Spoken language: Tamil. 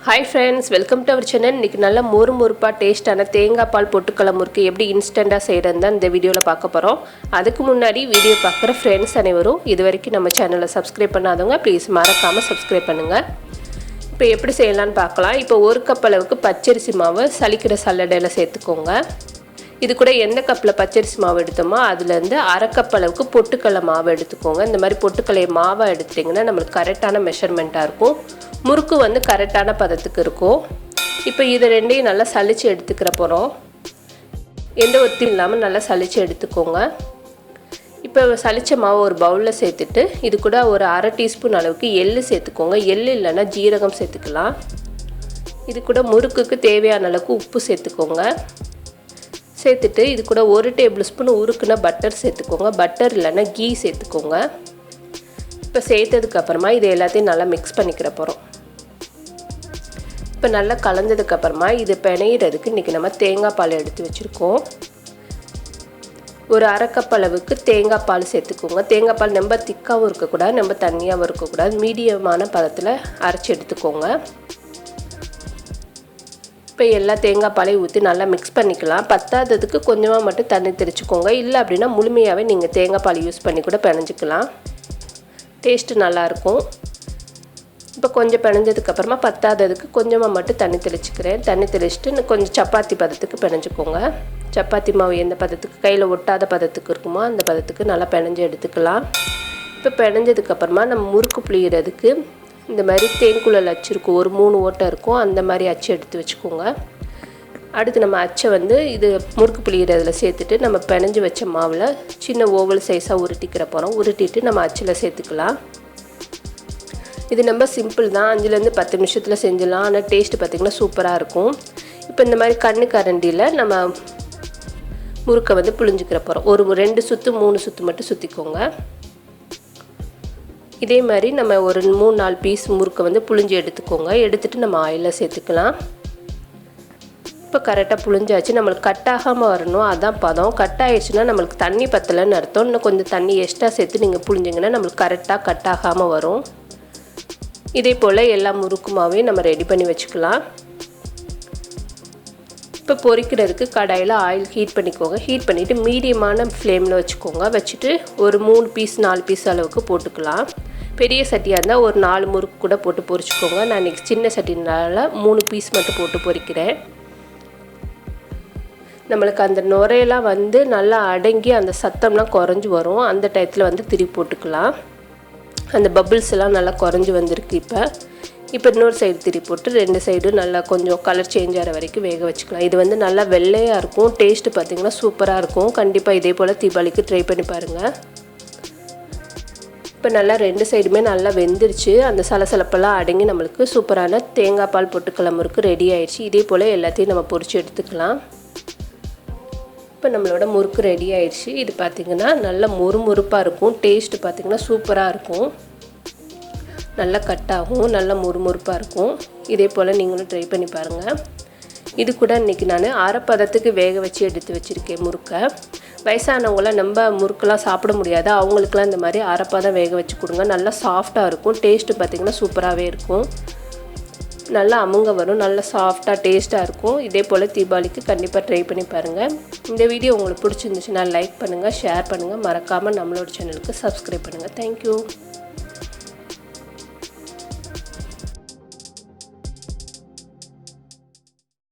Hi friends, welcome to our channel. இன்னைக்கு நல்ல மொறுமொறுப்பா டேஸ்டான தேங்காய் பால் பொட்டுக்கடலை முறுக்கு எப்படி இன்ஸ்டன்ட்டா செய்யறதுன்னு இந்த வீடியோல பார்க்க போறோம். அதுக்கு முன்னாடி வீடியோ பார்க்குற फ्रेंड्स அனைவரும் இதுவரைக்கும் நம்ம சேனலை சப்ஸ்கிரைப் பண்ணாதவங்க ப்ளீஸ் மறக்காம சப்ஸ்கிரைப் பண்ணுங்க. இப்போ எப்படி செய்யலாம்னு பார்க்கலாம். இப்போ 1 கப் அளவுக்கு பச்சரிசி மாவு சலிக்கிற சல்லடையில சேர்த்துக்கோங்க. இது கூட எந்த கப்பில் பச்சரிசி மாவு எடுத்தோமோ அதுலேருந்து 1/2 கப் அளவுக்கு பொட்டுக்கடலை மாவு எடுத்துக்கோங்க. இந்த மாதிரி பொட்டுக்கடலை மாவை எடுத்துட்டிங்கன்னா நம்மளுக்கு கரெக்டான மெஷர்மெண்ட்டாக இருக்கும். முறுக்கு வந்து கரெக்டான பதத்துக்கு இருக்கும். இப்போ இதை ரெண்டையும் நல்லா சலிச்சு எடுத்துக்கிற போகிறோம். எந்த ஒத்தியும் இல்லாமல் நல்லா சலிச்சு எடுத்துக்கோங்க. இப்போ சலிச்ச மாவு ஒரு பவுலில் சேர்த்துட்டு இது கூட ஒரு 1/2 டீஸ்பூன் அளவுக்கு எள்ளு சேர்த்துக்கோங்க. எள்ளு இல்லைன்னா ஜீரகம் சேர்த்துக்கலாம். இது கூட முறுக்குக்கு தேவையான அளவுக்கு உப்பு சேர்த்துக்கோங்க. சேர்த்துட்டு இது கூட 1 டேபிள் ஸ்பூன் உருக்குன பட்டர் சேர்த்துக்கோங்க. பட்டர் இல்லைன்னா கீ சேர்த்துக்கோங்க. இப்போ சேர்த்ததுக்கப்புறமா இது எல்லாத்தையும் நல்லா மிக்ஸ் பண்ணிக்கிற போகிறோம். இப்போ நல்லா கலந்ததுக்கப்புறமா இது பிணையிறதுக்கு இன்றைக்கி நம்ம தேங்காய் பால் எடுத்து வச்சுருக்கோம். ஒரு 1/2 கப் அளவுக்கு தேங்காய் பால் சேர்த்துக்கோங்க. தேங்காய் பால் ரொம்ப திக்காகவும் இருக்கக்கூடாது, ரொம்ப தண்ணியாகவும் இருக்கக்கூடாது, மீடியமான பதத்தில் அரைச்சி எடுத்துக்கோங்க. இப்போ எல்லா தேங்காய் பாலையும் ஊற்றி நல்லா மிக்ஸ் பண்ணிக்கலாம். பத்தாததுக்கு கொஞ்சமாக மட்டும் தண்ணி தெளிச்சுக்கோங்க. இல்லை அப்படின்னா முழுமையாகவே நீங்கள் தேங்காய் பால் யூஸ் பண்ணி கூட பிணைஞ்சிக்கலாம். டேஸ்ட்டு நல்லாயிருக்கும். இப்போ கொஞ்சம் பிணைஞ்சதுக்கப்புறமா பத்தாததுக்கு கொஞ்சமாக மட்டும் தண்ணி தெளிச்சுக்கிறேன். தண்ணி தெளிச்சுட்டு கொஞ்சம் சப்பாத்தி பதத்துக்கு பிணைஞ்சிக்கோங்க. சப்பாத்தி மாவு எந்த பதத்துக்கு கையில் ஒட்டாத பதத்துக்கு இருக்குமோ அந்த பதத்துக்கு நல்லா பிணைஞ்சு எடுத்துக்கலாம். இப்போ பிணைஞ்சதுக்கப்புறமா நம்ம முறுக்கு புளியறதுக்கு இந்த மாதிரி தேன்குழல் அச்சு இருக்கும், ஒரு 3 ஓட்டை இருக்கும், அந்த மாதிரி அச்சு எடுத்து வச்சுக்கோங்க. அடுத்து நம்ம அச்சை வந்து இது முறுக்கு புளியறதுல சேர்த்துட்டு நம்ம பிணைஞ்சு வச்ச மாவில் சின்ன ஓவல் சைஸாக உருட்டிக்கிற போகிறோம். உருட்டிட்டு நம்ம அச்சில் சேர்த்துக்கலாம். இது நம்ம சிம்பிள் தான், 5லேருந்து 10 நிமிஷத்தில் செஞ்சிடலாம். ஆனால் டேஸ்ட்டு பார்த்திங்கன்னா சூப்பராக இருக்கும். இப்போ இந்த மாதிரி கண்ணு கரண்டியில் நம்ம முறுக்கை வந்து புளிஞ்சிக்கிற போகிறோம். ஒரு 2 சுற்று 3 சுற்று மட்டும் சுற்றிக்கோங்க. இதே மாதிரி நம்ம ஒரு 3-4 பீஸ் முறுக்கை வந்து புளிஞ்சு எடுத்துக்கோங்க. எடுத்துகிட்டு நம்ம ஆயிலில் சேர்த்துக்கலாம். இப்போ கரெக்டாக புளிஞ்சாச்சு. நம்மளுக்கு கட் ஆகாமல் வரணும், அதான் பதம். கட் ஆகிடுச்சுன்னா நம்மளுக்கு தண்ணி பத்தலைன்னு அர்த்தம். இன்னும் கொஞ்சம் தண்ணி எக்ஸ்ட்ரா சேர்த்து நீங்கள் புளிஞ்சிங்கன்னா நம்மளுக்கு கரெக்டாக கட் ஆகாமல் வரும். இதே போல் எல்லா முறுக்குமாவையும் நம்ம ரெடி பண்ணி வச்சுக்கலாம். இப்போ பொரிக்கிறதுக்கு கடாயில் ஆயில் ஹீட் பண்ணிக்கோங்க. ஹீட் பண்ணிவிட்டு மீடியமான ஃப்ளேமில் வச்சுக்கோங்க. வச்சுட்டு ஒரு 3 பீஸ் 4 பீஸ் அளவுக்கு போட்டுக்கலாம். பெரிய சட்டியாக இருந்தால் ஒரு 4 முறுக்கு கூட போட்டு பொரிச்சிக்கோங்க. நான் இன்றைக்கி சின்ன சட்டினால 3 பீஸ் மட்டும் போட்டு பொரிக்கிறேன். நம்மளுக்கு அந்த நுரையெல்லாம் வந்து நல்லா அடங்கி அந்த சத்தம்லாம் குறைஞ்சி வரும். அந்த டயத்தில் வந்து திருப்பி போட்டுக்கலாம். அந்த பபிள்ஸ் எல்லாம் நல்லா குறைஞ்சி வந்திருக்கு. இப்போ இன்னொரு சைடு திருப்பி போட்டு 2 சைடும் நல்லா கொஞ்சம் கலர் சேஞ்ச் ஆகிற வரைக்கும் வேக வச்சுக்கலாம். இது வந்து நல்லா வெள்ளையாக இருக்கும். டேஸ்ட்டு பார்த்திங்கன்னா சூப்பராக இருக்கும். கண்டிப்பாக இதே போல் தீபாவளிக்கு ட்ரை பண்ணி பாருங்கள். இப்போ நல்லா 2 சைடுமே நல்லா வெந்துருச்சு. அந்த சலசலப்பெல்லாம் அடங்கி நம்மளுக்கு சூப்பரான தேங்காய் பால் பொட்டுக்கடலை முறுக்கு ரெடி ஆயிடுச்சு. இதே போல் எல்லாத்தையும் நம்ம பொரிச்சு எடுத்துக்கலாம். இப்போ நம்மளோட முறுக்கு ரெடி ஆயிடுச்சு. இது பார்த்திங்கன்னா நல்ல மொறுமொறுப்பாக இருக்கும். டேஸ்ட்டு பார்த்திங்கன்னா சூப்பராக இருக்கும். நல்லா கட்டாகும், நல்லா மொறுமொறுப்பாக இருக்கும். இதே போல் நீங்களும் ட்ரை பண்ணி பாருங்கள். இது கூட இன்றைக்கி நான் அரைப்பதத்துக்கு வேக வச்சு எடுத்து வச்சுருக்கேன் முறுக்கை. வயசானவங்களாம் நம்ம முறுக்கெலாம் சாப்பிட முடியாது, அவங்களுக்குலாம் இந்த மாதிரி அரைப்பதம் வேக வச்சு கொடுங்க. நல்லா சாஃப்டாக இருக்கும். டேஸ்ட்டு பார்த்திங்கன்னா சூப்பராகவே இருக்கும். நல்லா அமுங்க வரும், நல்லா சாஃப்டாக டேஸ்ட்டாக இருக்கும். இதே போல் தீபாவளிக்கு கண்டிப்பாக ட்ரை பண்ணி பாருங்கள். இந்த வீடியோ உங்களுக்கு பிடிச்சிருந்துச்சுன்னா லைக் பண்ணுங்கள், ஷேர் பண்ணுங்கள், மறக்காமல் நம்மளோட சேனலுக்கு சப்ஸ்கிரைப் பண்ணுங்கள். தேங்க்யூ.